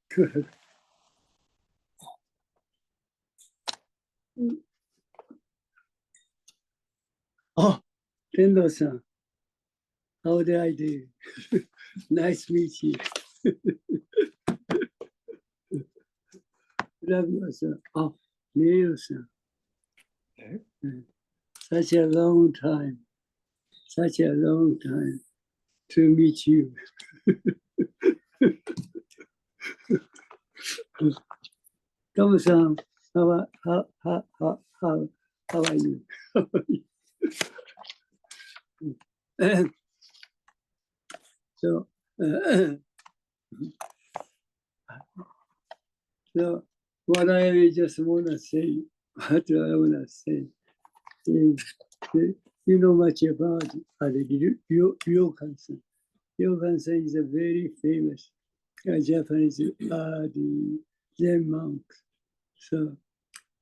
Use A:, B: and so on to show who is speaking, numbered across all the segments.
A: Good. Oh, Tendo-san, how did I do? Nice to meet you. Love you, oh, Neil-san. Such a long time to meet you. Tomo-san, how are you? So, so what I just want to say, is, you know much about Ryokan-san. Ryokan-san is a very famous Japanese the Zen monk. So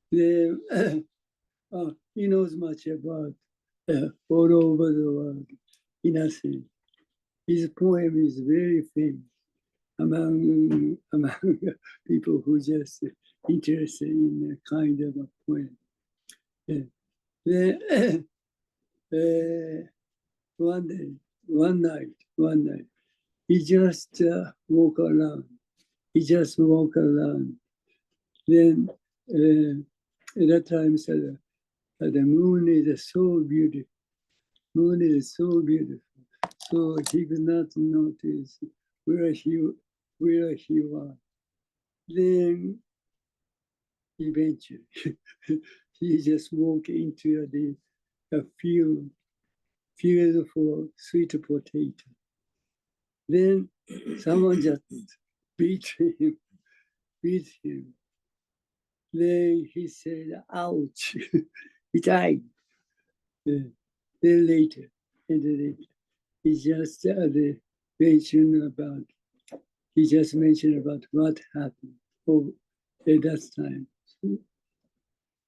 A: he knows much about all over the world, in a sense. His poem is very famous among people who just interested in a kind of a poem. Then one night, he just walk around. Then at that time, said, the moon is so beautiful. So he could not notice where he was. Then eventually, he just walked into a field for sweet potato. Then someone just beat him. Then he said, ouch, he died. Then later, he just mentioned about what happened at that time.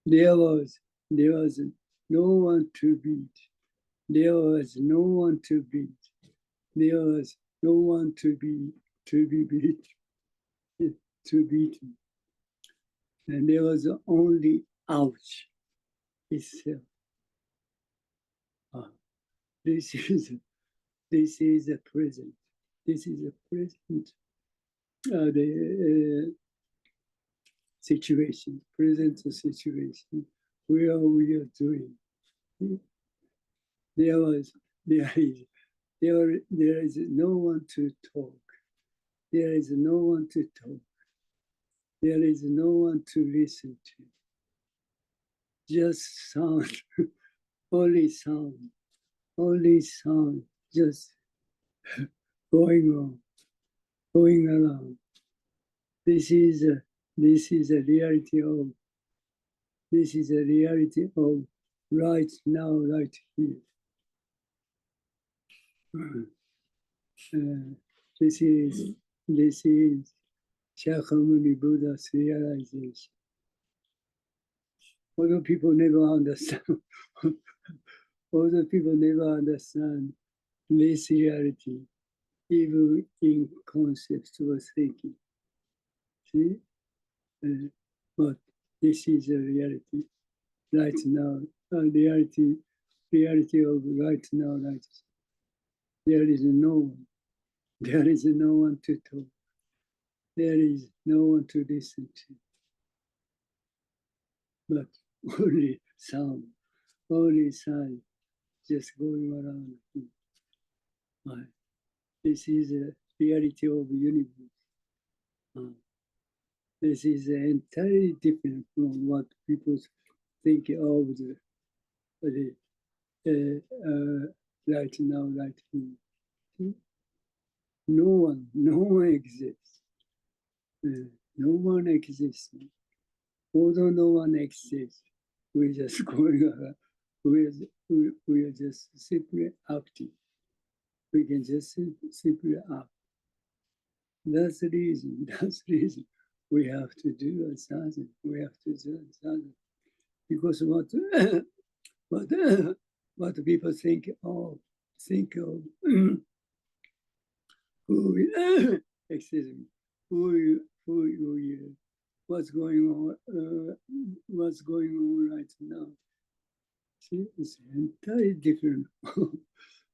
A: There was no one to beat. There was no one to beat. There was no one to be beat. To beat him. And there was only ouch itself. This is a present. This is a present. The situation, present situation where we are doing. There is no one to talk. There is no one to talk. There is no one to listen to. Just sound, only sound, just going around. This is a reality of right now, right here. This is Shakyamuni Buddha's realization. Although people never understand this reality, even in concepts or thinking. See? But this is a reality right now, reality of right now, right. There is no one to talk. There is no one to listen to. But only sound, just going around. This is a reality of the universe. This is entirely different from what people think of the right now, right here. No one exists. No one exists. Although no one exists, we're just going around. We are just simply acting. We can just simply act. That's the reason. We have to do something. We have to do something. Because what people think of who excuse me, who you, what's going on right now. See, it's entirely different.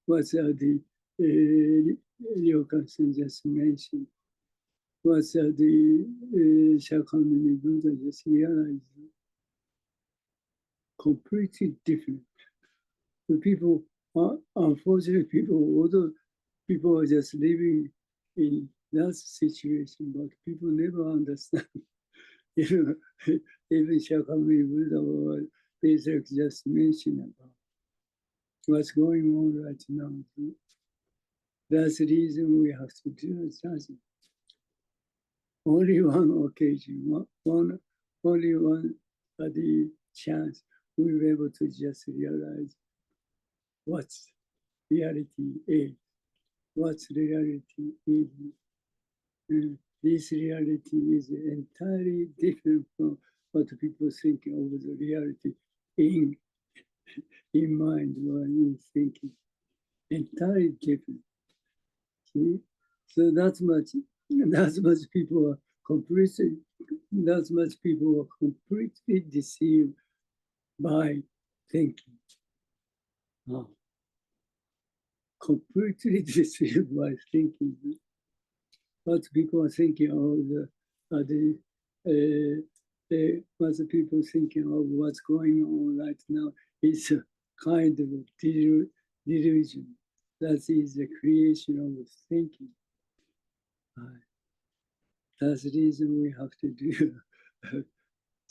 A: What's the Ryokan just mentioned? What's the Shakyamuni Buddha just realized? Completely different. The people, unfortunately, although people are just living in that situation, but people never understand. Even Shakyamuni Buddha or Pesach just mentioned about what's going on right now. That's the reason we have to do it. Only one occasion, only one the chance we were able to just realize what's reality is, what's reality is. And this reality is entirely different from what people think of the reality in mind or in thinking. Entirely different. See? So that's much people are completely deceived by thinking. Completely deceived by thinking. What people are thinking of what people thinking of what's going on right now is a kind of delusion. That is the creation of thinking. That's the reason we have to do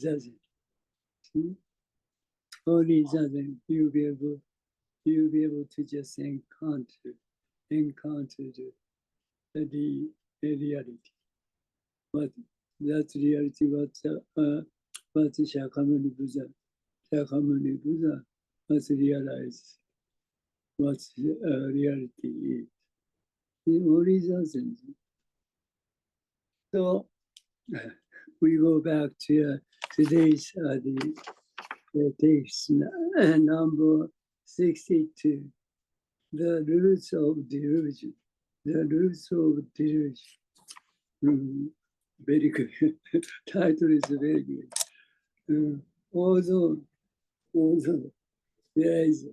A: zazen. Only zazen you'll be able to just encounter the reality. But that reality, what Shakyamuni Buddha must realize what reality is. Only zazen. So we go back to today's the text number 62. The roots of delusion. The roots of delusion. Very good. Title is very good. Although there is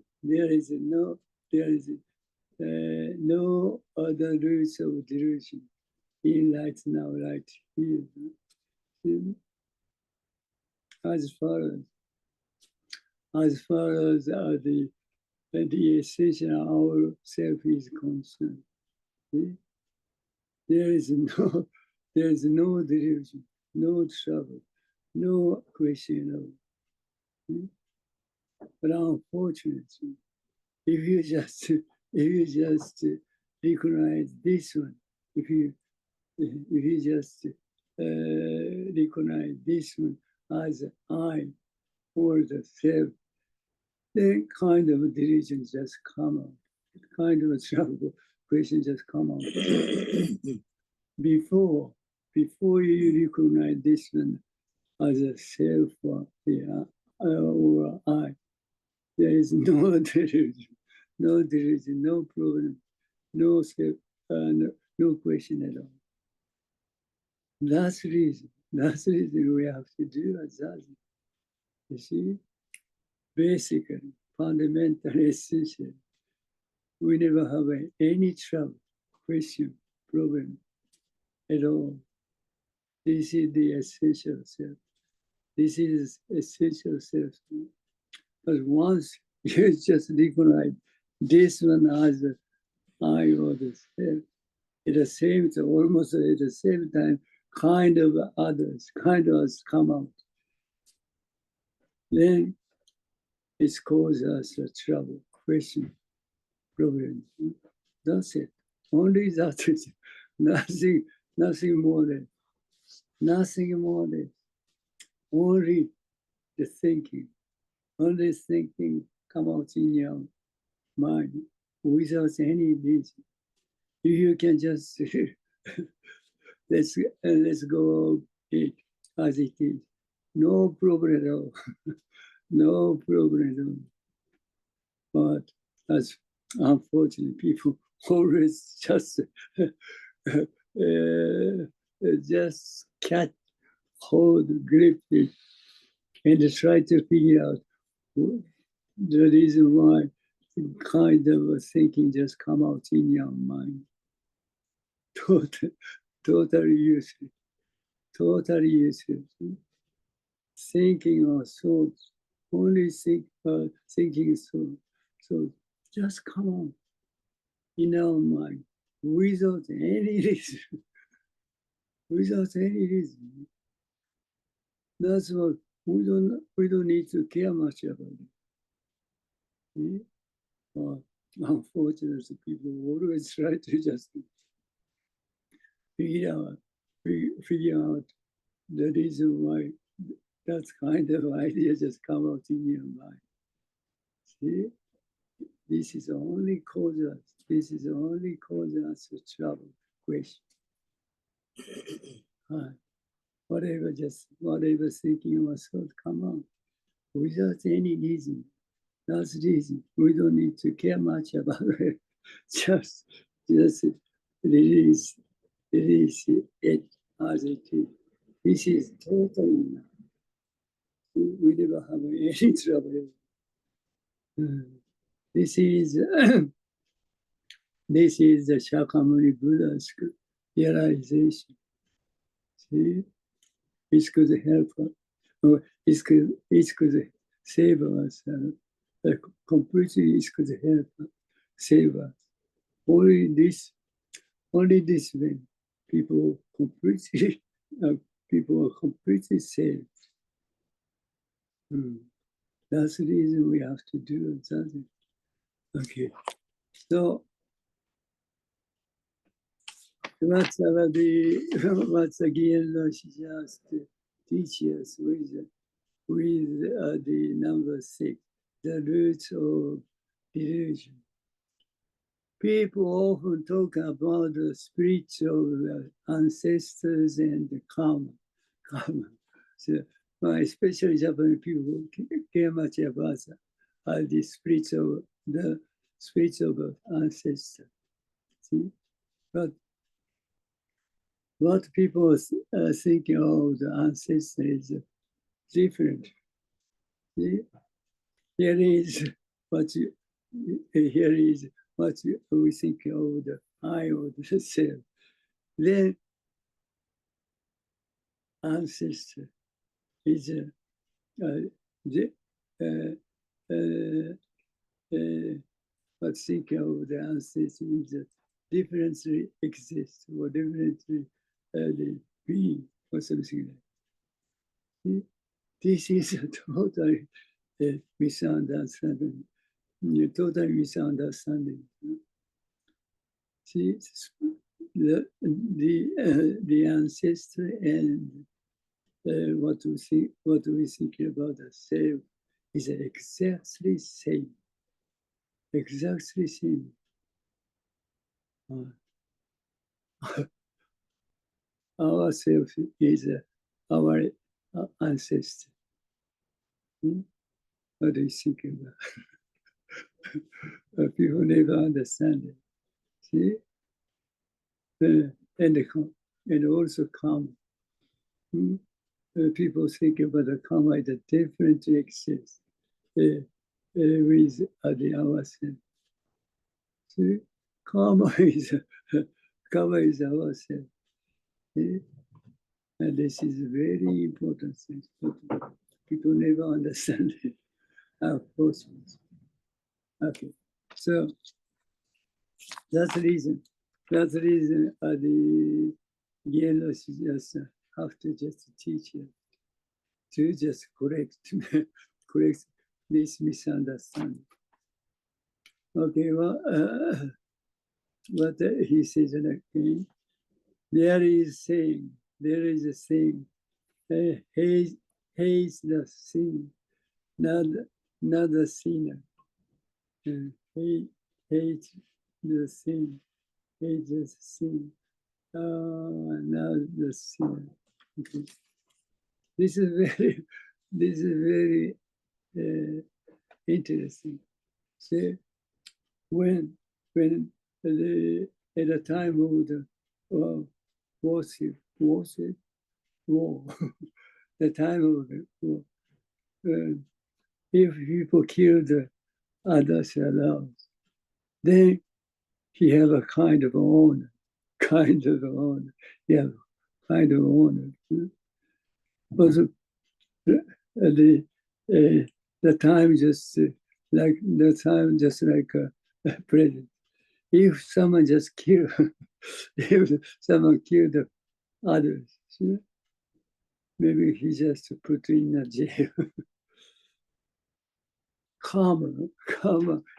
A: no other roots of delusion in right now, right here. As far as the essential our self is concerned, there is no delusion, no trouble, no question of. But unfortunately, if you just recognize this one, if you just recognize this one as I or the self, then kind of delusion just come out, kind of trouble question just come out. Before you recognize this one as a self or I, there is no delusion, no problem, no self, no question at all. That's the reason we have to do that. You see, basically, fundamentally, essentially, we never have any trouble, question, problem at all. This is the essential self. This is essential self. But once you just recognize this one as I or the self, almost at the same time, kind of others come out. Then it's caused us a trouble, question, problem. That's it. Only that is nothing more than. Only the thinking. Only thinking come out in your mind without any reason. You can just let's go it as it is. No problem at all. No problem at all. But as unfortunately people always just just catch, hold, grip it, and try to figure out the reason why kind of thinking just come out in your mind. Totally useless. Totally useless. Thinking or thoughts, only thinking thoughts. So just come on in our mind without any reason. Without any reason. That's what we don't need to care much about it. Unfortunately, people always try to just figure out the reason why that kind of idea just come out in your mind. See, this is only cause us. This is only cause us to trouble. Question. Whatever thinking or thought come out without any reason. That's the reason. We don't need to care much about it. just release it as it is. This is totally enough. We never have any trouble. This is this is the Shakyamuni Buddha's realization. See, it could help us, or it could save us. Completely, it could help us, save us. Only this way, people are completely saved. That's the reason we have to do it. Okay, so what's again just teach us with the number 6, the roots of delusion. People often talk about the spiritual ancestors and the karma. So, especially Japanese people care much about the spiritual ancestor. See, but what people are thinking of the ancestor is different. See? Here is what we think of the I or the self. Then ancestor is what thinking of the ancestor is that differently exists or differently the being or something like that. This is a totally misunderstanding. Totally misunderstanding. See, the ancestor and what we think about the self is exactly same. Exactly same. Our self is our ancestor. What do you think about? People never understand it. See? And also karma. People think about the karma that differently exists with the ourselves. See? Karma is ourselves. See? And this is a very important thing. People never understand it. Of course. Okay. So that's the reason. That's the reason the Jinen Roshi just have to just teach you to just correct this misunderstanding. Okay, well, what he says again, there is a saying, hates the sin, not the sinner. Hate the sin, hate the sin, not the sinner. Okay. This is very interesting. See, when at the time of worship, war. The time of the war. If people killed others around, then he have a kind of honor, Yeah, kind of honor. But the time just like a present. If someone just killed, if someone killed others, maybe he just put in a jail. Karma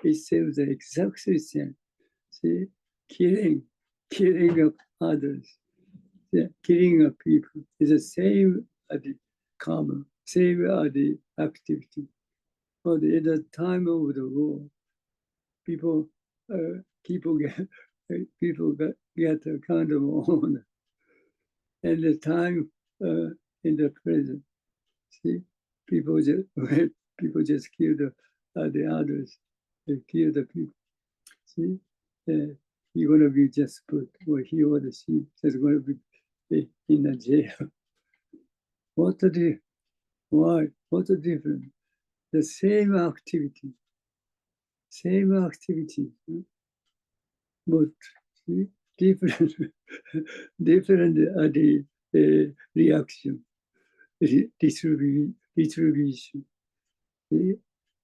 A: itself the exactly same. See, killing of others, killing of people is the same as the karma, same as the activity. But at the time of the war, people get a kind of honor. And the time in the present, see, people just kill the others, they kill the people. See, you're going to be just put, or he or she is going to be in a jail. What's the difference? The same activity, but see, different the reaction, distribution. See?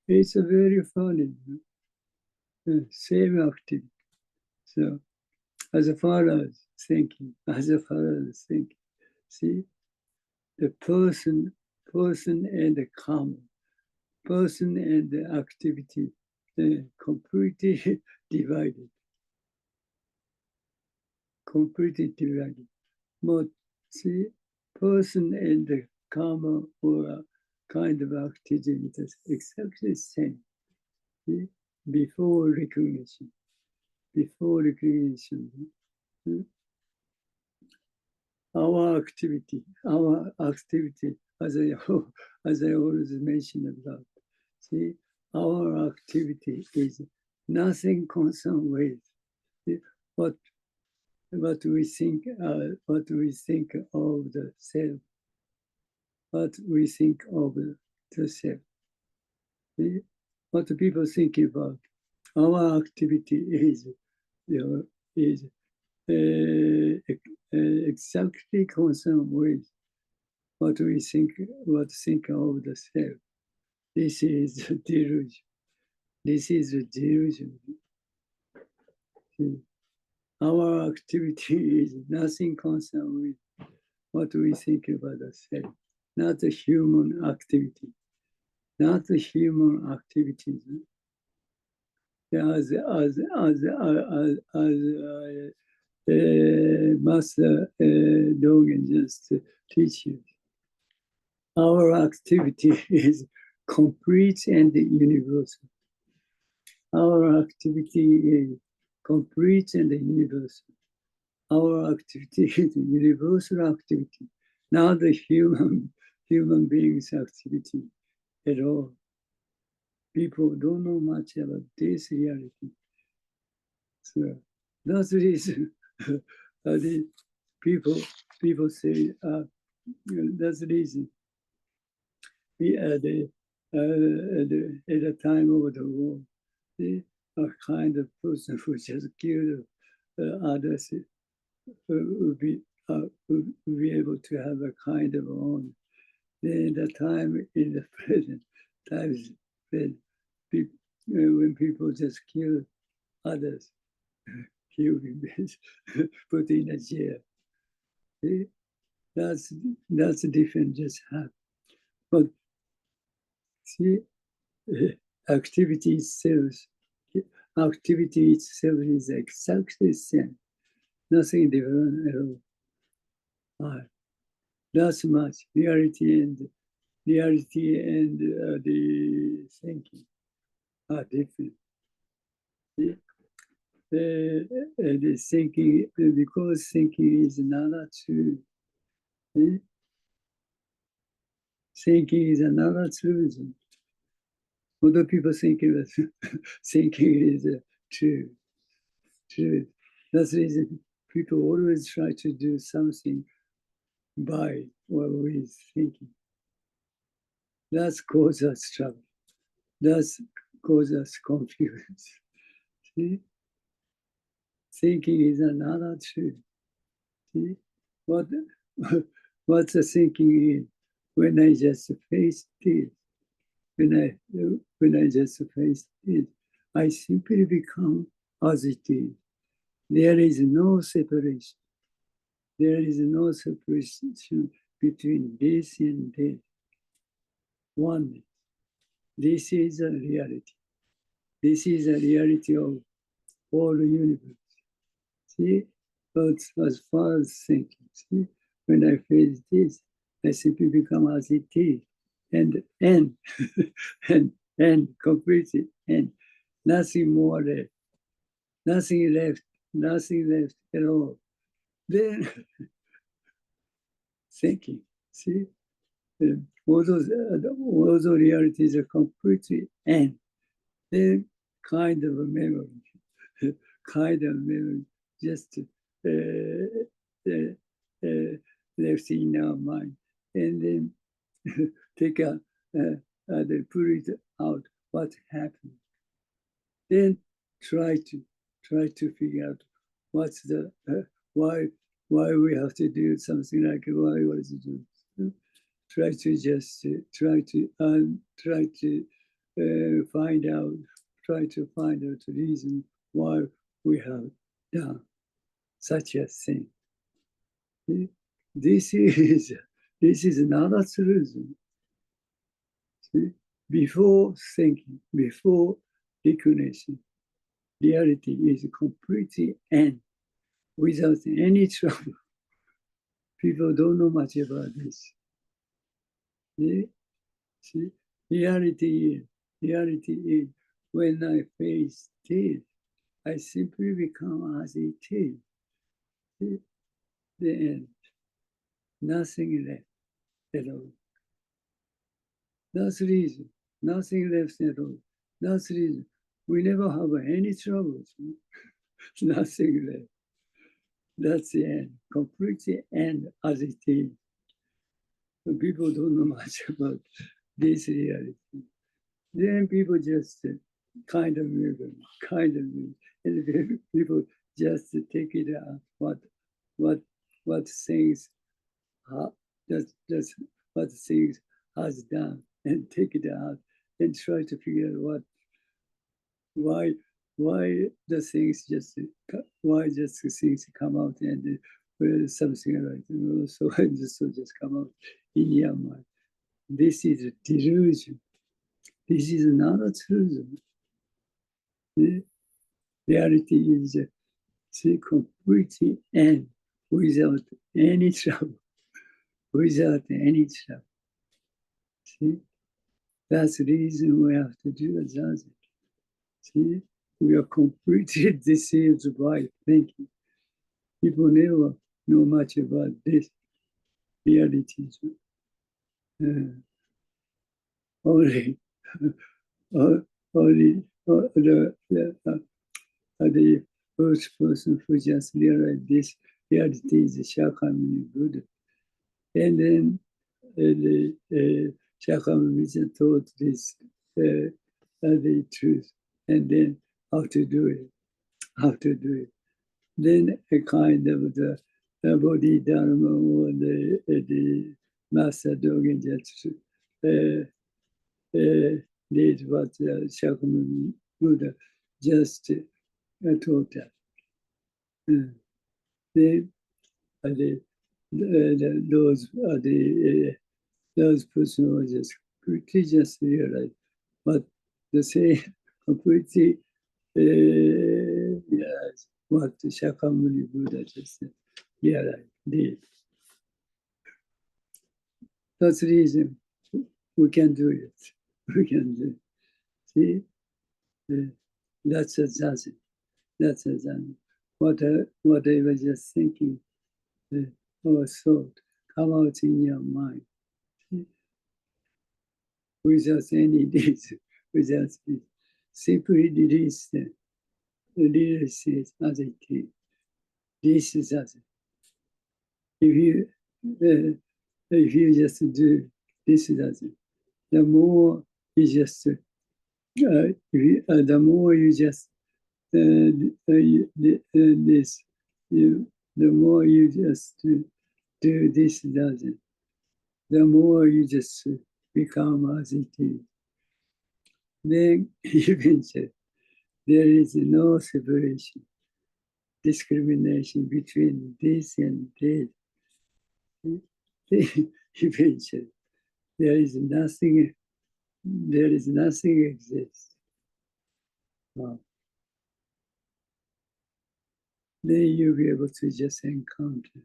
A: It's a very funny, same activity. So, as far as thinking, see, the person and the karma, person and the activity, completely divided. But see, person and the karma or kind of activity is exactly the same. See? Before recognition. Our activity, as I always mention about. See, our activity is nothing concerned with what we think of the self, what we think of the self. See? What people think about our activity is exactly concerned with what we think of the self. This is delusion. This is a delusion. See? Our activity is nothing concerned with what we think about the self, not the human activity, not the human activities. As Master Dogen just teaches, our activity is complete and universal. Our activity is complete and universal. Our activity is universal activity, not the human being's activity at all. People don't know much about this reality. So that's the reason the people say that's the reason we at the time of the war, the kind of person who just killed others would be able to have a kind of own. Then the time in the present times when people just kill others, put in a jail. See? That's different just happened. But see, activity itself is exactly the same. Nothing different at all. That's much reality and the thinking are different. See? The thinking, because thinking is another true. Thinking is another truth. Other people think thinking is true. That's the reason people always try to do something by or with thinking. That causes us trouble. That causes us confusion. See? Thinking is another truth. See? What the thinking is when I just face this, when I just face it, I simply become as it is. There is no separation. There is no separation between this and this. Oneness. This is a reality. This is a reality of all the universe. See? But as far as thinking, see? When I face this, I simply become as it is. And and completely, and nothing more left. Nothing left at all. Then thinking, see, all those realities are completely end. Then kind of a memory, just left in our mind, and then take out, they put it out what happened. Then try to figure out what's the why we have to do something like why was it do. Try to find out the reason why we have done such a thing. This is another solution. Before thinking, before recognition, reality is completely end without any trouble. People don't know much about this. See? Reality is when I face this, I simply become as it is. See? The end. Nothing left at all. That's the reason. Nothing left at all. That's the reason. We never have any troubles. Nothing left. That's the end. Completely end as it is. People don't know much about this reality. Then people just kind of move, and people just take it out. What things just what things has done, and take it out and try to figure out why the things just come out and something like so just come out in your mind. This is a delusion. This is not a truth. The reality is completely end without any trouble. Without any trouble. See? That's the reason we have to do a zazen. See? We are completely deceived by thinking. People never know much about this reality. Only the first person who just realized this reality is Shakyamuni Buddha. And then Shakyamuni taught this the truth, and then how to do it. Then a kind of the Bodhidharma or the Master Dogen Jetsu did what Shakyamuni Buddha just taught us. Then those persons were just quickly just realized what the same completely realized what the Shakyamuni Buddha just realized did. That's the reason we can do it. We can do it. See, that's a zazen. That's a zazen. What I was just thinking, our thought come out in your mind. Without any this, without this. Simply release them. Release it as it is. This is us. If you just do this doesn't, the more you just the more you just this the more you just do this doesn't, the more you just become as it is. Then eventually there is no separation, discrimination between this and this. Eventually there is nothing exists. Then you'll be able to just encounter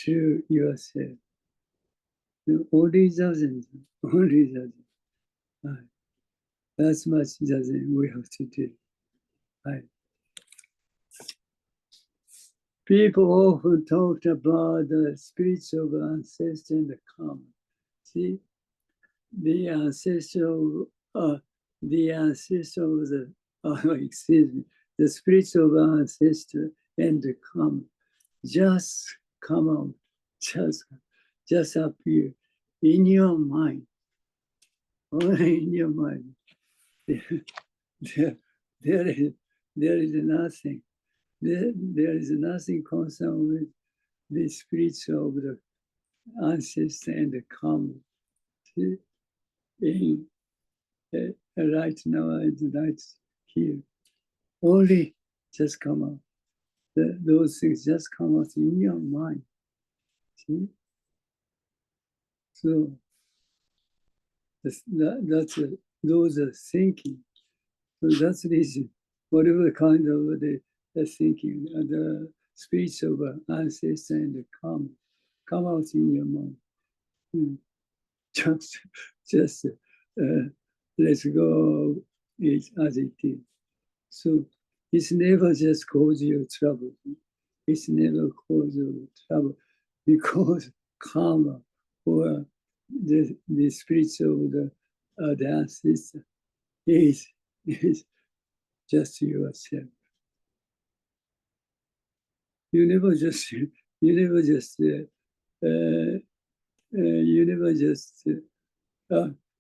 A: to yourself. Only doesn't. Right. That's much doesn't we have to do. Right. People often talk about the spirits of ancestors and the karma. See, the ancestral, excuse me, the spirits of ancestor and the karma just come out, just appear in your mind, only in your mind. There is nothing. There is nothing concerned with the spirits of the ancestor and the karma. See? Right now, right here, only just come out. Those things just come out in your mind. See? So those are thinking. So that's the reason. Whatever kind of the thinking, the spirits of ancestor and the karma come out in your mind. Just let's go it as it is. So it's never just cause you trouble. It's never cause you trouble because karma or the spirits of the ancestor is just yourself. You never just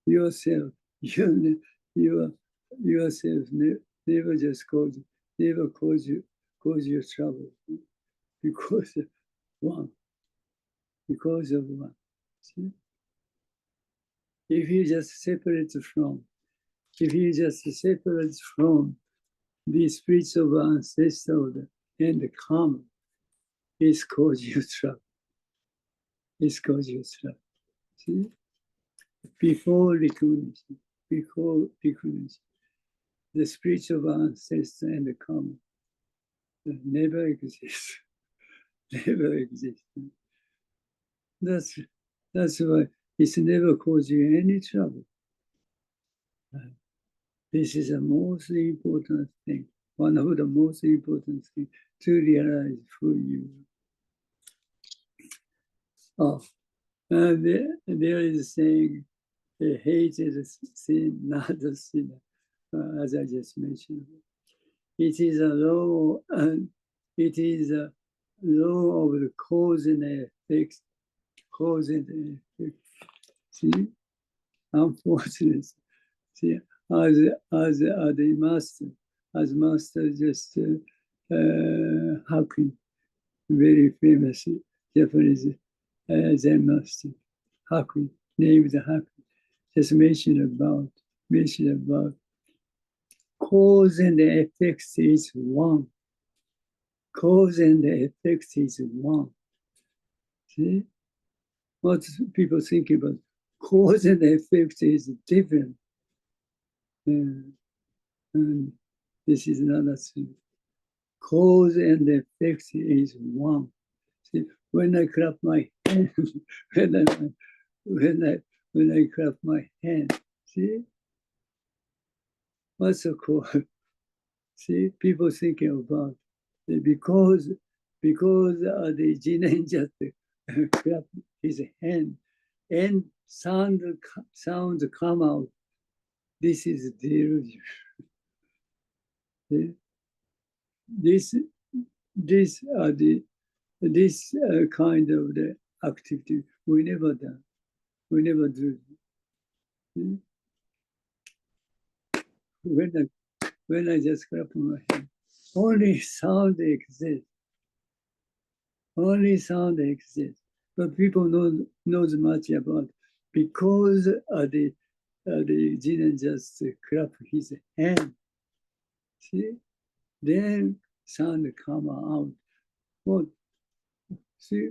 A: yourself. Yourself never just cause you trouble because of one. See? If you just separate from the spirits of ancestors and the karma, it's cause you trouble. See? Before recognition, the spirits of ancestors and the karma never exist. Never exist. That's why it's never caused you any trouble. This is the most important thing, one of the most important things to realize for you. There is a saying, hate is a sin, not a sinner, as I just mentioned. It is a law, it is a law of the cause and effect. See, unfortunately, see, as master just Hakuin, very famous Japanese Zen master, Hakuin, named Hakuin, just mentioned about cause and effect is one. Cause and effect is one. See? What people think about cause and effect is different. And this is not a thing. Cause and effect is one. See, when I clap my hand, when I clap my hand, see, what's the cause? See, people thinking about it because the Jinen just clap his hand and sound come out. This is delusion. This this kind of the activity we never done. We never do. When I just clap my hand, only sound exists. Only sound exists. But people knows much about because the Jinen just clap his hand. See, then sound come out. What? See,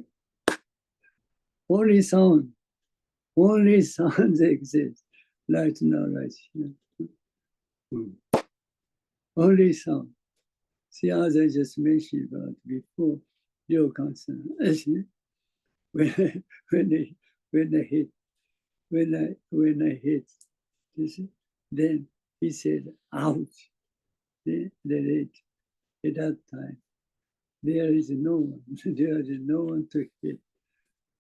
A: only sound exist right now, right here. Only sound. See, as I just mentioned about before, your concern. when I hit, this, then he said, ouch. Then at that time, there is no one. There is no one to hit.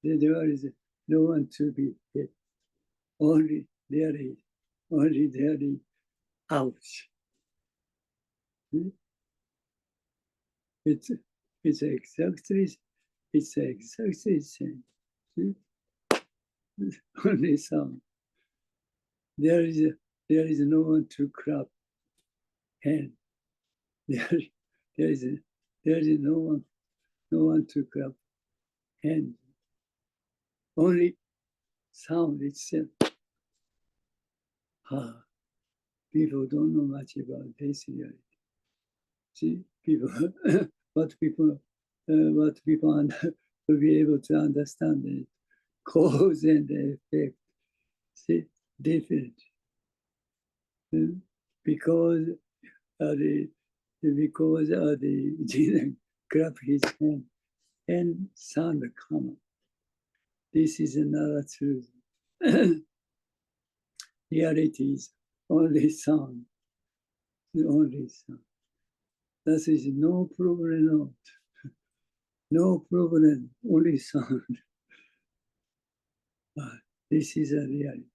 A: There is no one to be hit. Only there is, ouch. It's exactly the same. Only sound. There is no one to clap hand. There is no one to clap hand. Only sound itself. People don't know much about this reality. See, people, what people will be able to understand it, cause and effect. See, different. Because the Jinen clap his hand and sound come. This is another truth. Reality is only sound. Only sound. That is no problem. No problem. Only sound. But this is a reality.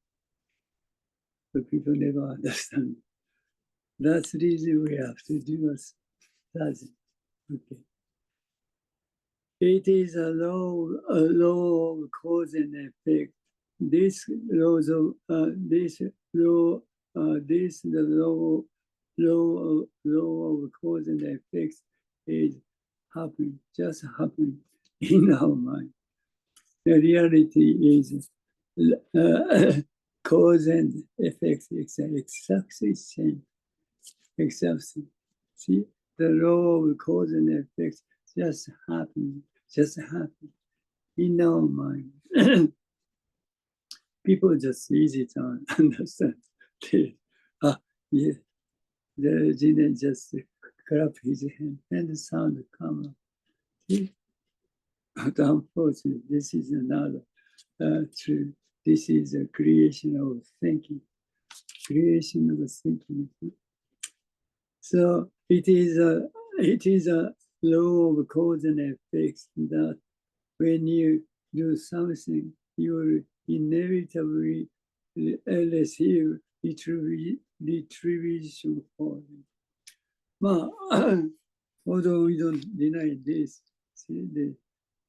A: But people never understand. That's the reason we have to do us. That's it. Okay. It is a law of cause and effect. This law of cause and effects is just happening in our mind. The reality is cause and effects exactly the same. Exactly. See, the law of cause and effects just happen in our mind. People just easy to understand. Yeah, the Jinen just clap his hand and the sound come up. See? But unfortunately, this is another truth. This is a creation of thinking. Creation of thinking. So it is a law of cause and effects that when you do something, you will inevitably receive retribution for it. Although we don't deny this,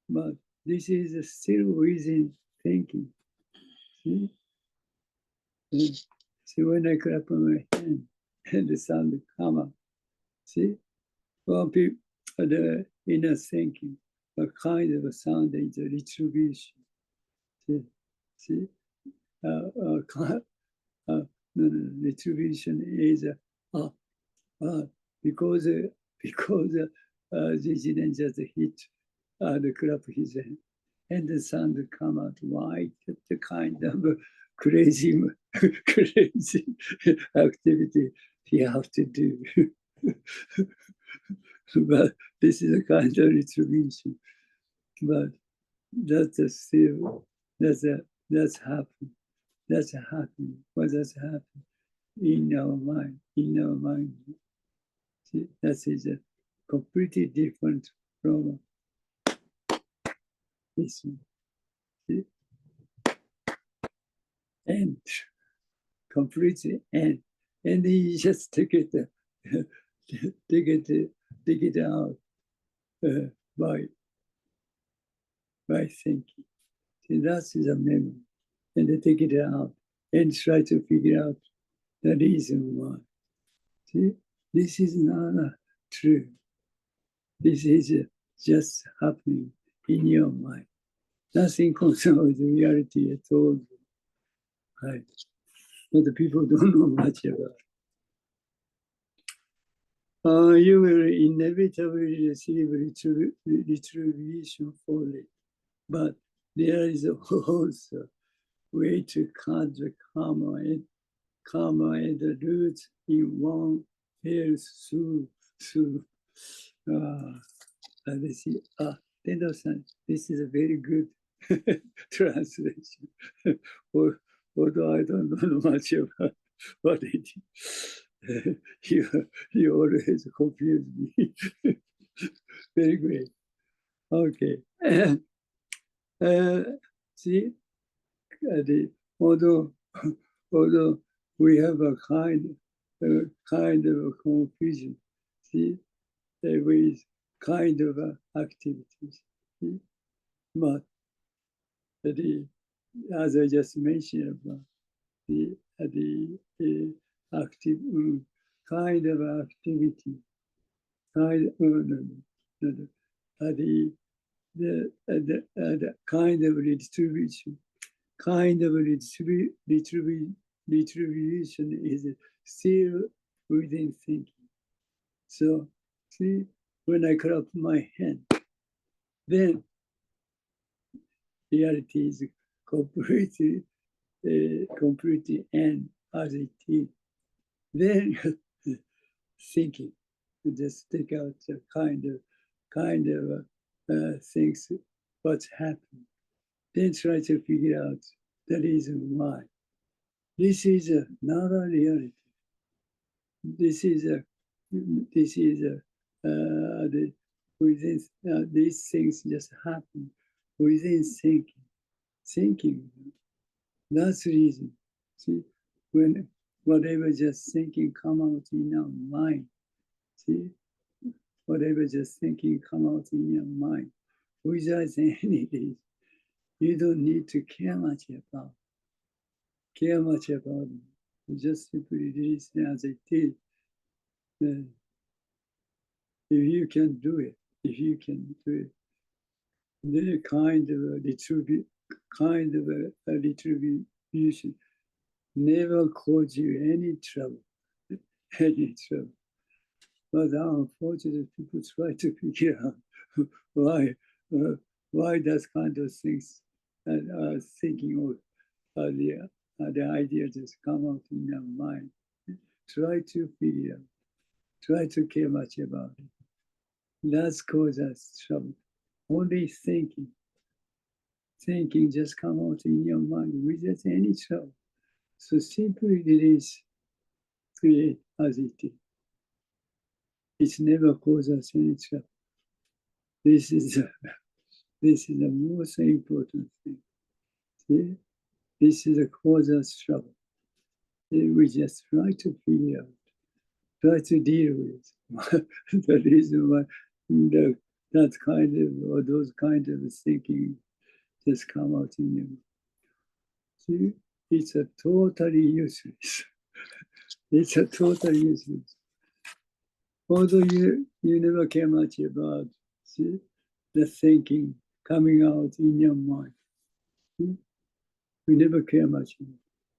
A: but this is still within thinking. See, when I clap my hand and the sound come up, see, well, people, the inner thinking, a kind of a sound is a retribution. See, retribution is because the Jinen just hit the clap his hand, and the sound come out white. The kind of crazy activity he have to do. But this is a kind of retribution. But that's still that's happening. That's happening. What does happen in our mind? In our mind, see, that is a completely different from this one. See? And completely and you just take it out. by thinking. See, that is a memory. And they take it out and try to figure out the reason why. See, this is not true. This is just happening in your mind. Nothing concerns with reality at all. Right. But the people don't know much about it. You will inevitably receive retribution for it. But there is also a way to cut the karma and the roots in one fell through. Let's see. Tendo-san, this is a very good translation. Although I don't know much about what it is. You always confuse me. Very great. Okay. See, although we have a kind of confusion, see, with kind of activities. See? But as I just mentioned about the active kind of activity, the kind of retribution, retribution is still within thinking. So, see, when I clap my hand, then reality is completely and as it is. Then thinking, just take out the kind of things, what's happening. Then try to figure out the reason why. This is not a reality. This is within these things just happen within thinking. Thinking, that's the reason. See, when whatever just thinking come out in your mind, see, whatever just thinking come out in your mind, without any reason, you don't need to care much about it. Just simply release it as it is. If you can do it, then kind of a retribution never cause you any trouble. But unfortunately, people try to figure out why that kind of things thinking or the idea just come out in your mind. Try to figure out. Try to care much about it. That's causes trouble. Only thinking just come out in your mind without any trouble. So simply release, create as it is. It never causes any trouble. This is the most important thing. See? This is the causes trouble. We just try to figure out, try to deal with the reason why that kind of or those kind of thinking just come out in you. See, it's a totally useless. It's a totally useless. Although you never care much about, see, the thinking coming out in your mind. See? We never care much.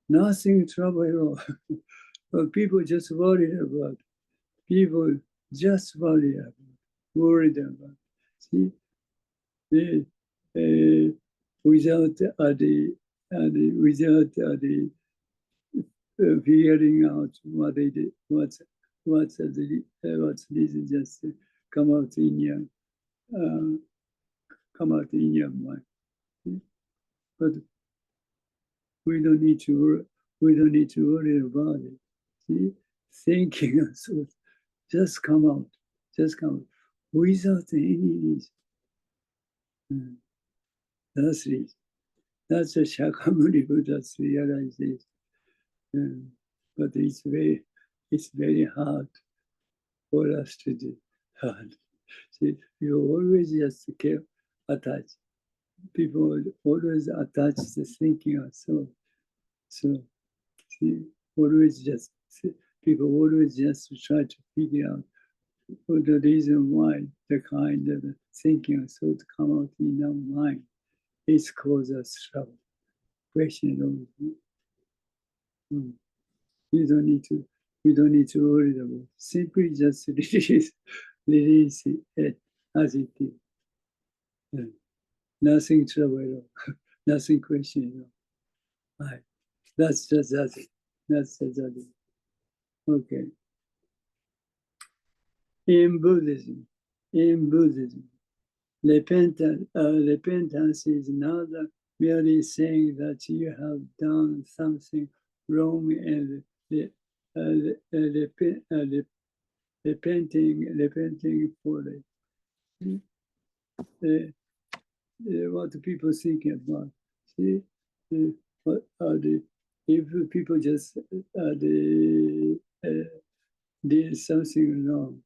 A: Nothing trouble at all. But people just worried about. People just worried about. See, without figuring out what they did, what's this just come out in your mind. See? But we don't need to worry about it. See, thinking and so just come out without any reason. That's it. That's a Shakyamuni Buddha's realization. But it's very hard for us to do. Hard. See, you always just get attached. People always attach the thinking of soul. So, see, always just people always just try to figure out the reason why the kind of thinking of soul to come out in our mind is causes trouble. Question of you don't need to. We don't need to worry about it. Simply just release it as it is. Yeah. Nothing trouble at all. Nothing question at all. Right. That's just that. That's just that. Okay. In Buddhism, repentance is not merely saying that you have done something wrong and repenting for it. What do people think about? See, what are the if people just did something wrong,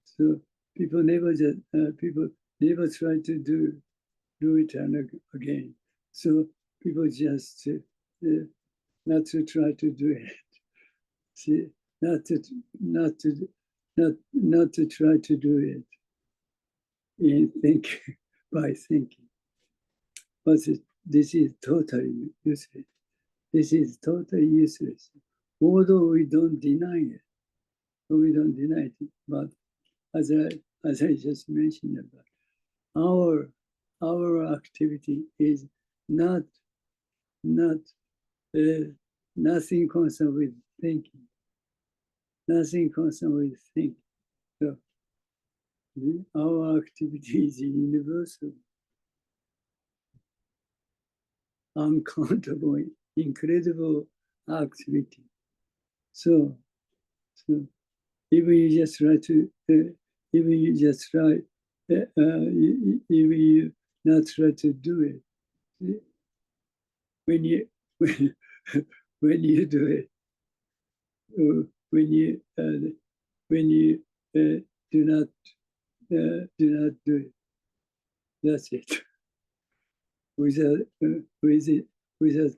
A: so people never try to do it again. So people just not to try to do it. See, not to try to do it in thinking by thinking. But this is totally useless. This is totally useless. Although we don't deny it, but as I just mentioned about our activity is not nothing concerned with thinking. Nothing concerned with thinking. So our activity is universal, uncountable, incredible activity. So even you just try to, even you just try, even you not try to do it. When you when you do it, when you do not do it, that's it. Without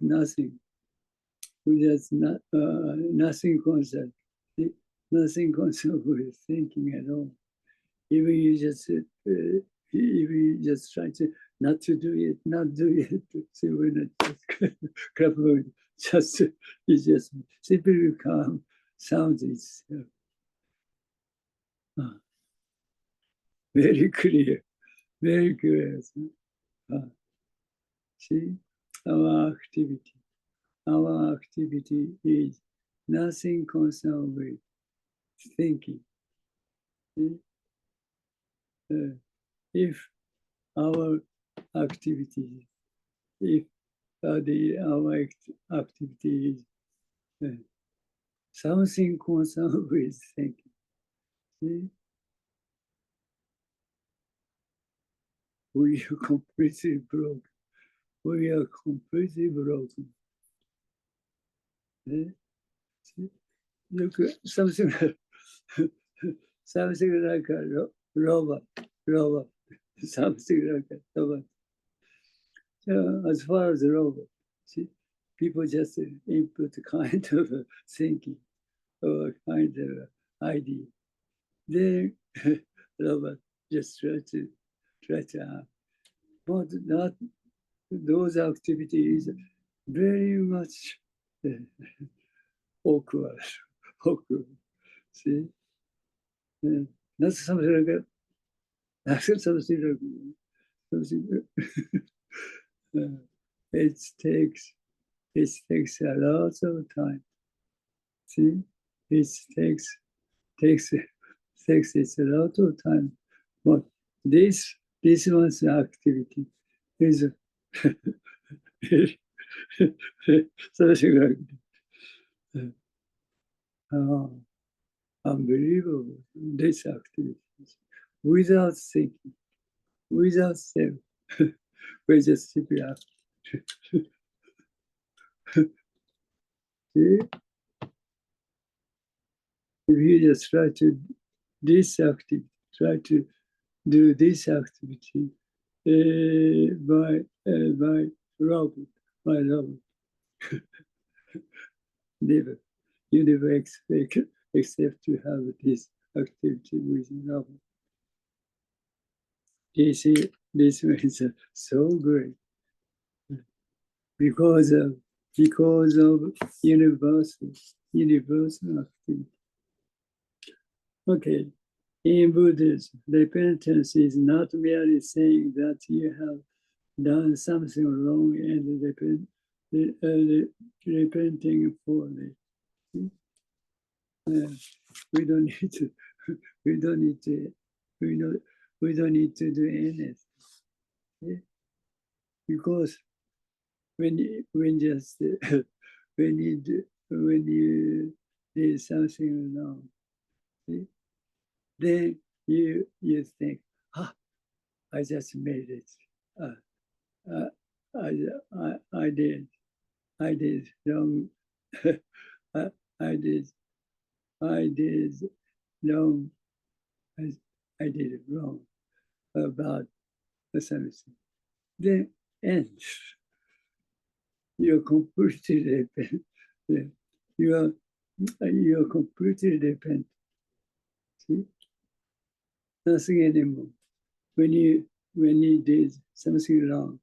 A: nothing, nothing concerned, nothing concerned with thinking at all. Even you just try to not to do it, not do it. So when it just you just simply calm sounds itself. Very clear, very clear. See, our activity is nothing concerned with thinking. If our activity, if our activity is something concerned with thinking, see, we are completely broken. We are completely broken. Look, something like a robot, something like a robot. As far as the robot, see, people just input kind of thinking or kind of idea. Then robot just try to but not those activities very much awkward. See, not something like that. It takes a lot of time. See, it takes a lot of time. But this one's activity is something like unbelievable. This activity without thinking, without self, we just simply act. See? If you just try to this activity, try to do this activity by robot, by robot. Never, you never expect except to have this activity with robot. This is so great because of universal activity. Okay. In Buddhism, repentance is not merely saying that you have done something wrong and repenting for it. We don't need to. We don't need to. We don't need to do anything, because when just when you did something wrong, then you think, I just made it. I did wrong. I did wrong. I did it wrong about something. Then end. You're completely repent. You're completely repent. See? Nothing anymore. When you did something wrong,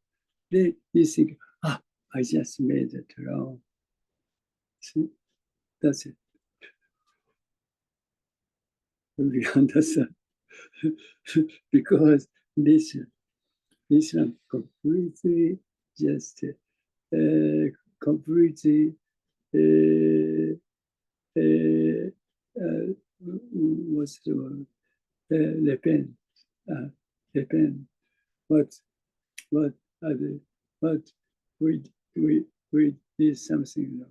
A: then you think, I just made it wrong. See? That's it. We understand. Because this one completely just completely what's the word? Repent. What we did something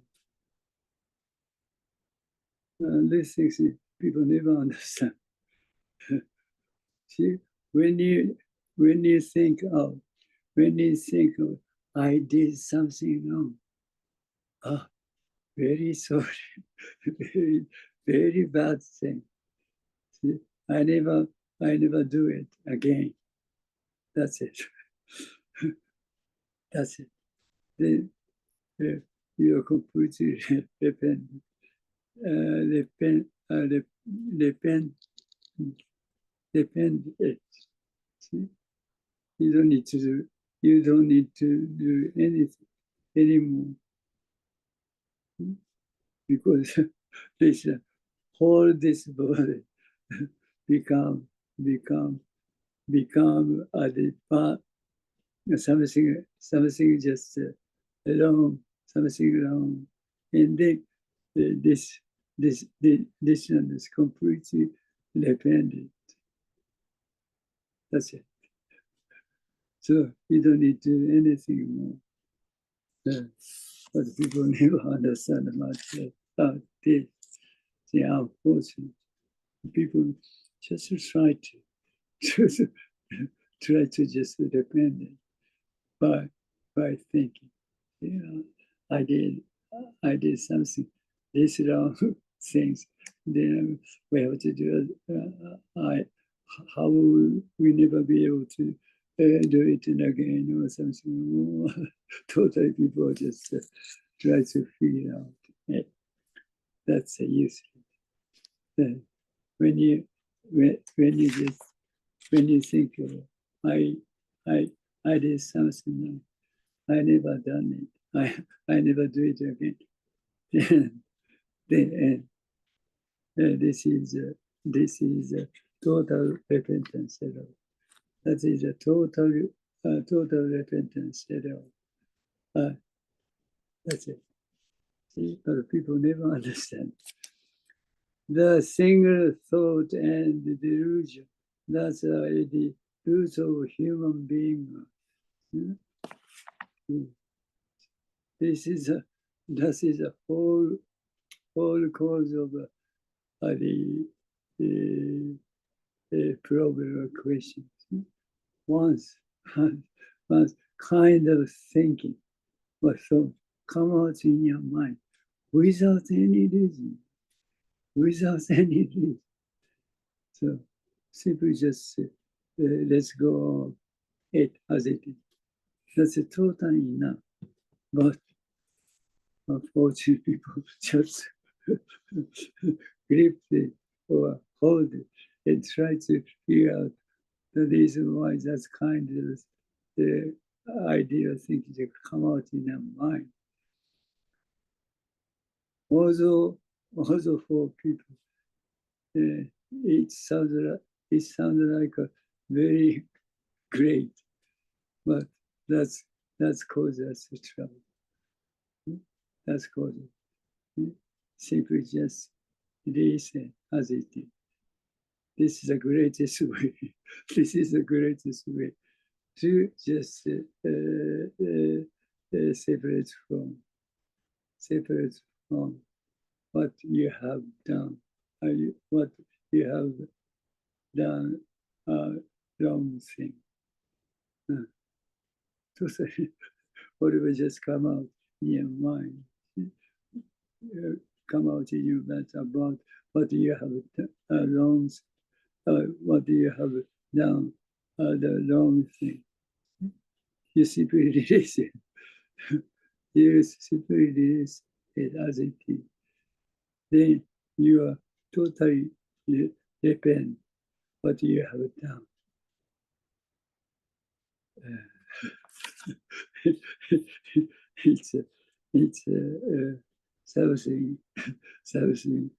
A: wrong. These things people never understand. See, when you think of I did something wrong. Very sorry. very bad thing. See, I never do it again. That's it. That's it. Then you are completely repent it. See? You don't need to do anything anymore. Because this whole this body become a part, something just wrong, something wrong, and then this one is completely dependent. That's it. So you don't need to do anything more. But people never understand much about this. They are unfortunate. People just try to just depend by thinking, I did something, this wrong things. Then we have to do it. How will we never be able to do it again or something? Totally, people just try to figure out. Yeah. That's a useless. When you think of I did something wrong, I never done it. I never do it again. Then this is a total repentance at all. That is a total repentance at all. That's it. See, but people never understand. The single thought and the delusion, that's the root of human being. This is a whole cause of the problem or question. Once kind of thinking or thought come out in your mind without any reason. So simply just let's go it as it is. That's totally enough. But unfortunately, people just grip it or hold it and try to figure out the reason why that's kind of the idea of thinking to come out in their mind. Also for people, it sounded like a very great, but that's caused us trouble. That's caused it. Simply just release it as it is. This is the greatest way. This is the greatest way to just separate from what you have done, what you have done wrong thing. To say, whatever just come out in your mind, come out in your mind about what you have wrong, what you have done the wrong thing. You simply release it. You simply release it as it is. Then you are totally repent what you have done. It's something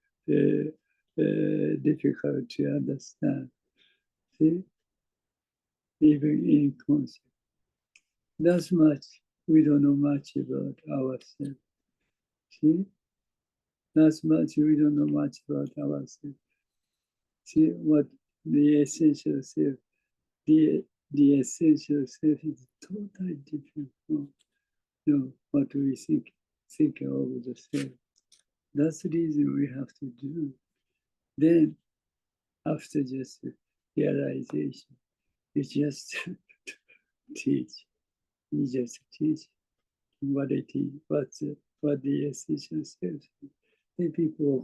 A: difficult to understand. See, even in concept, that's much we don't know much about ourselves. See, that's much we don't know much about ourselves. See what the essential self, the essential self is totally different from what we think of the self. That's the reason we have to do. Then, after just realization, you just teach. You just teach what it is, what the essential self is. Then people will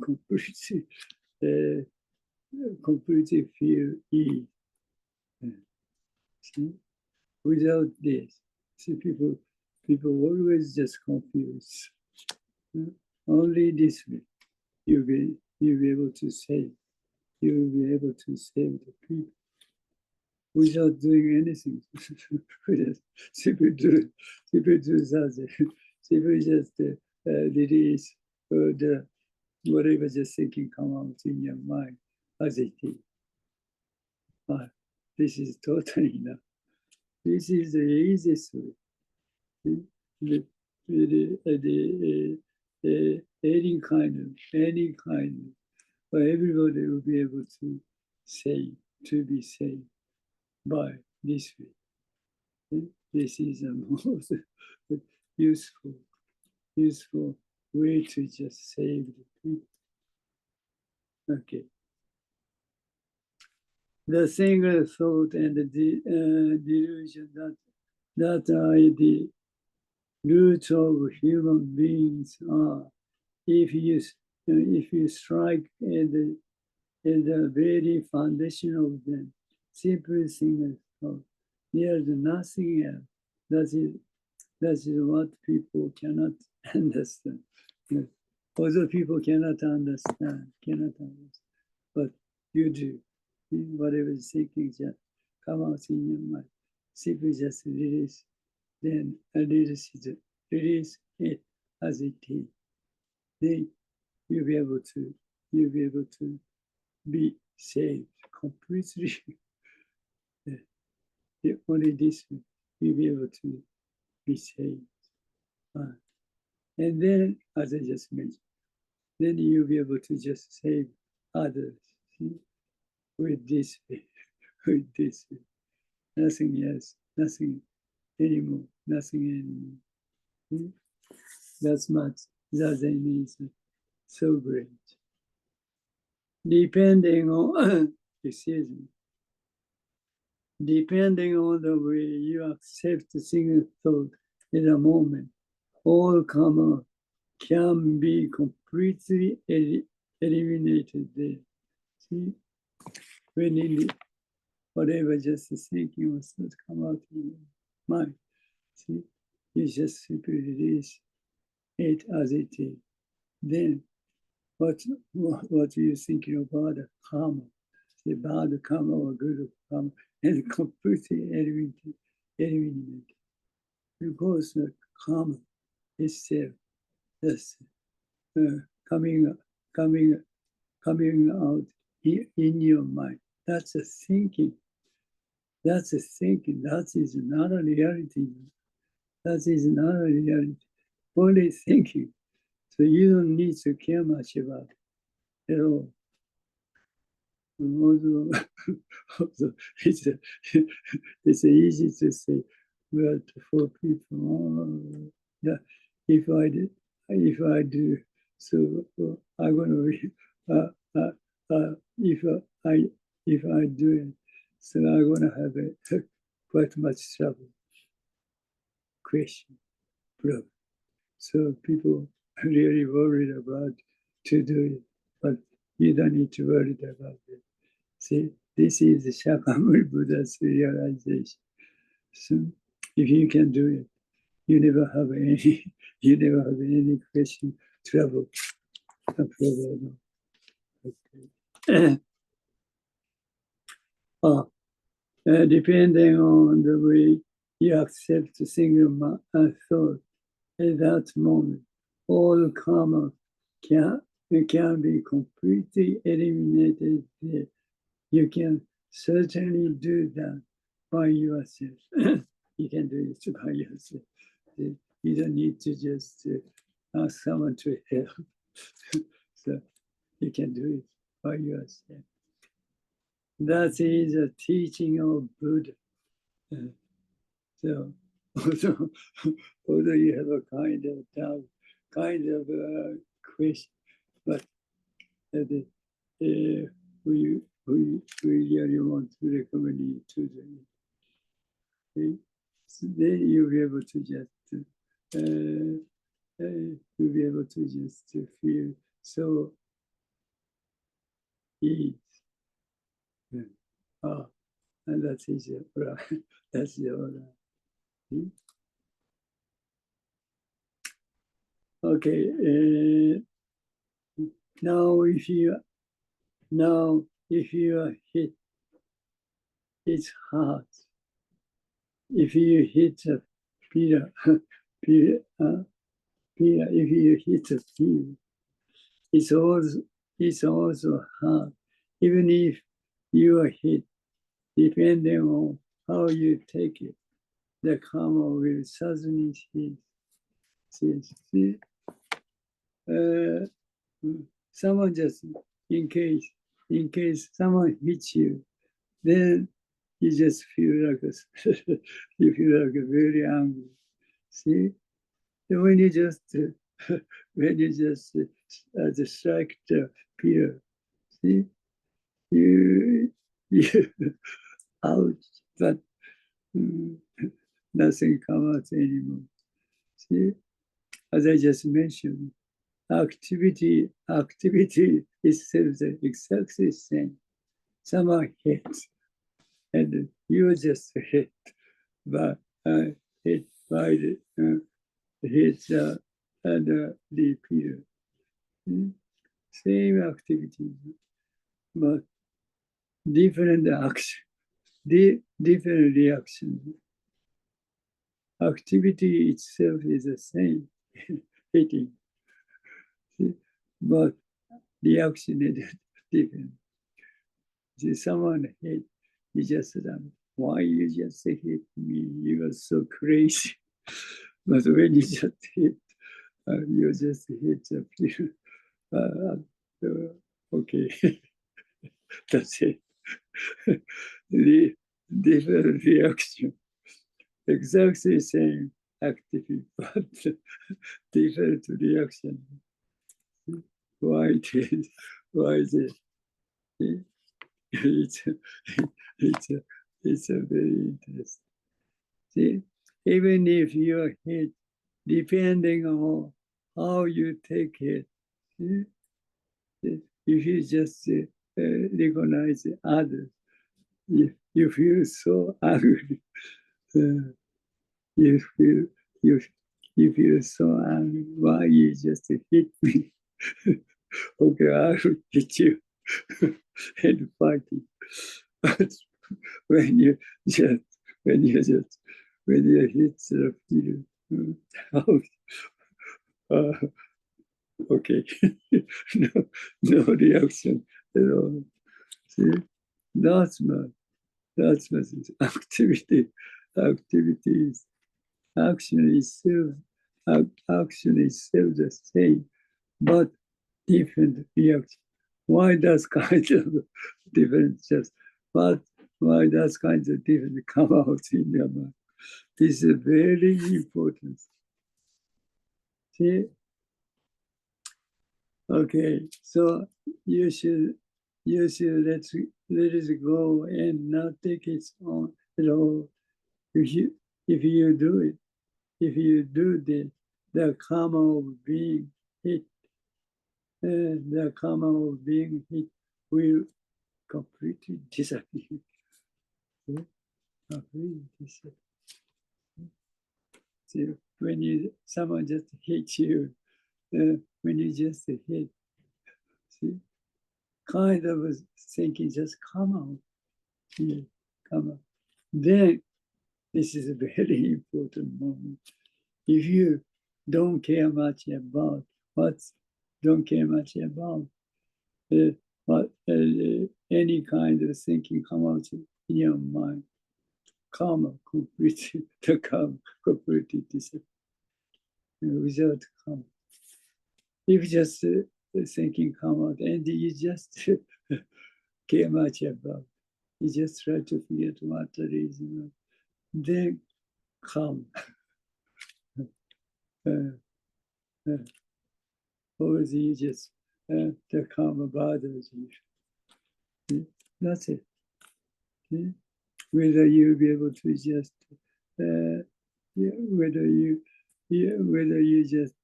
A: completely feel ease. See? Without this, see, people always just confused. Only this way you'll be able to save. You'll be able to save the people without doing anything. Simply do something. Simply just release the whatever just thinking come out in your mind as it is. This is totally enough. This is the easiest way. Any kind of, but everybody will be able to be saved by this way. This is the most useful way to just save the people. Okay. The single thought and the delusion that are the root of human beings are. If you strike at the very foundation of them, simple single thought, there's nothing else. That is what people cannot understand. Yes. Although people cannot understand, but you do. Whatever is thinking just come out in your mind. Simply just release, then release it as it is. Then you'll be able to be saved completely. Only this way you'll be able to be saved. And then, as I just mentioned, then you'll be able to just save others. See? With this way. Nothing else, nothing anymore. That's much. Zazen is so great. Depending on, excuse me, depending on the way you accept a single thought in a moment, all karma can be completely eliminated there. See? whatever just thinking was to come out in your mind. See, you just simply release it as it is. Then, what are you thinking about the karma? The bad karma or good karma, and completely eliminate. Because the karma itself is coming out in your mind. That's a thinking. That's a thinking. That is not a reality. That is not a reality. Only thinking. So you don't need to care much about it at all. Although it's easy to say, but for people, yeah, if I do, so I'm going to be, if I do it, so I'm going to have quite much trouble, question, problem. So people are really worried about to do it, but you don't need to worry about it. See, this is the Shakyamuni Buddha's realization. So if you can do it, you never have any question, trouble, no problem. Okay. Depending on the way you accept a single thought at that moment, all karma can be completely eliminated. You can certainly do that by yourself. You can do it by yourself. You don't need to just ask someone to help. So you can do it by yourself. That is a teaching of Buddha. So although you have a kind of doubt, kind of question, but we really want to recommend you to do it. Okay? So then you'll be able to just feel so ease. And that's easy. That's the order. Okay. Now, if you are hit, it's hard. If you hit a pillar, if you hit a pillar, it's also hard. Even if you are hit, depending on how you take it, the karma will suddenly hit. See? Someone just, in case someone hits you, then you just feel like very angry. See, and when you just strike the pillar, see, you ouch, but nothing comes out anymore. See, as I just mentioned, activity itself is exactly the same. Someone hits, and you just hit, but hit by the pillar. Same activity, but different action, different reactions. Activity itself is the same, hitting, but reaction is different. See, someone hit, you just said, why you just hit me? You are so crazy. But when you just hit, you just hit the okay, that's it. The different reaction, exactly same activity, but different reaction. Why is it? It's a very interesting. See, even if you're hit, depending on how you take it, if you just recognize others, you feel so angry. You feel you feel so angry. Why you just hit me? Okay, I will hit you and fight you. But when you just when you just when you hit the field, okay, no, no reaction at all. See, that's my activity. Activities. Action is still action is still the same, but different reaction. Why does kind of different just but why does kind of different come out in your mind? This is very important. See? Okay, so you should let it go and not take it on at all. If you do it, if you do this, the karma of being hit, the karma of being hit will completely disappear. Completely disappear. So when someone just hits you, when you just hit, see, kind of thinking just come out, yeah, come out. Then this is a very important moment. If you don't care much about what any kind of thinking come out in your mind, karma completely, the karma completely disappears without karma. If just thinking come out and you just care much about, you just try to forget what the reason, then come. Or you just the karma bothers you. That's it. Whether you'll be able to just whether you just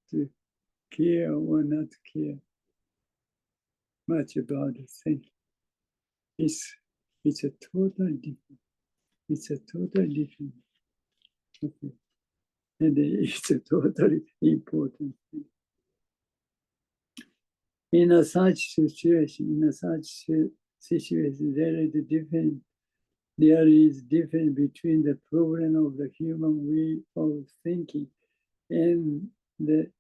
A: care or not care much about the thing. It's a totally different. It's a totally different. Okay. And it's a totally important thing. In a such situation, there is difference between the problem of the human way of thinking and the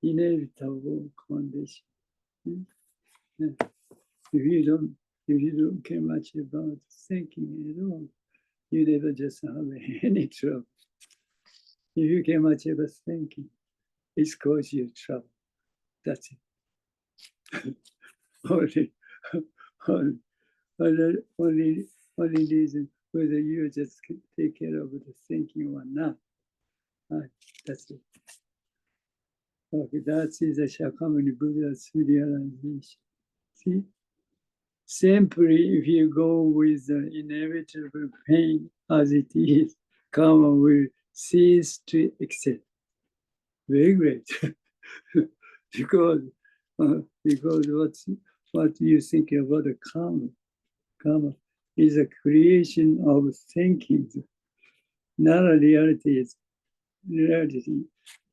A: inevitable condition. If you don't care much about thinking at all, you never just have any trouble. If you care much about thinking, it's cause you trouble. That's it. only reason whether you just take care of the thinking or not. That's it. Okay, that is the Shakyamuni Buddha's realization. See? Simply, if you go with the inevitable pain as it is, karma will cease to exist. Very great. because what you think about the karma is a creation of thinking, not a reality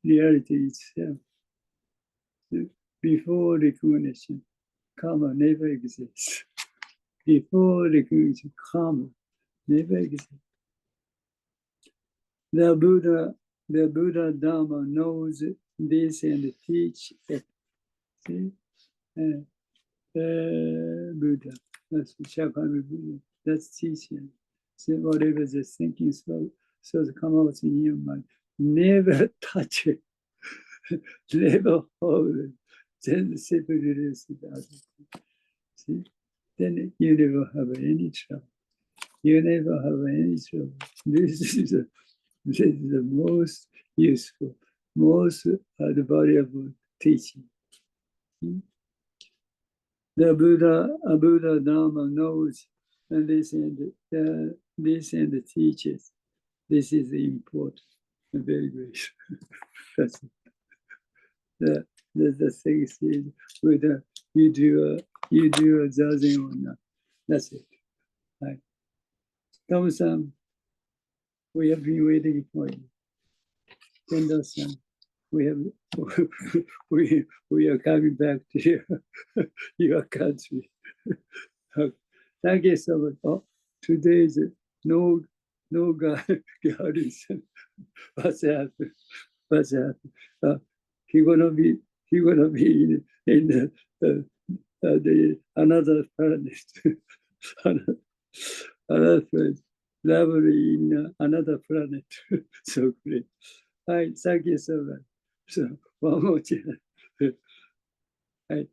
A: itself. Before recognition, karma never exists. Before recognition, karma never exists. The Buddha Dharma knows this and teach it. See? Buddha, that's Shakyamuni Buddha, that's teaching. So whatever the thinking so come out in your mind, never touch it, never hold it, then separate it with others. See? Then you never have any trouble. You never have any trouble. This is the most useful, most valuable teaching. The Buddha Dharma knows and this and teaches. This is important and very great. That's it. The thing is whether you do a zazen or not. That's it. Right. Tom-san, we have been waiting for you. Kendo-san, we are coming back to your country. Thank you so much. Oh, today is no garrison. What's happened? What's happened? He gonna be in the another planet. another planet. Lovely in another planet. So great. Hi, thank you so much. So one more chance. Hi.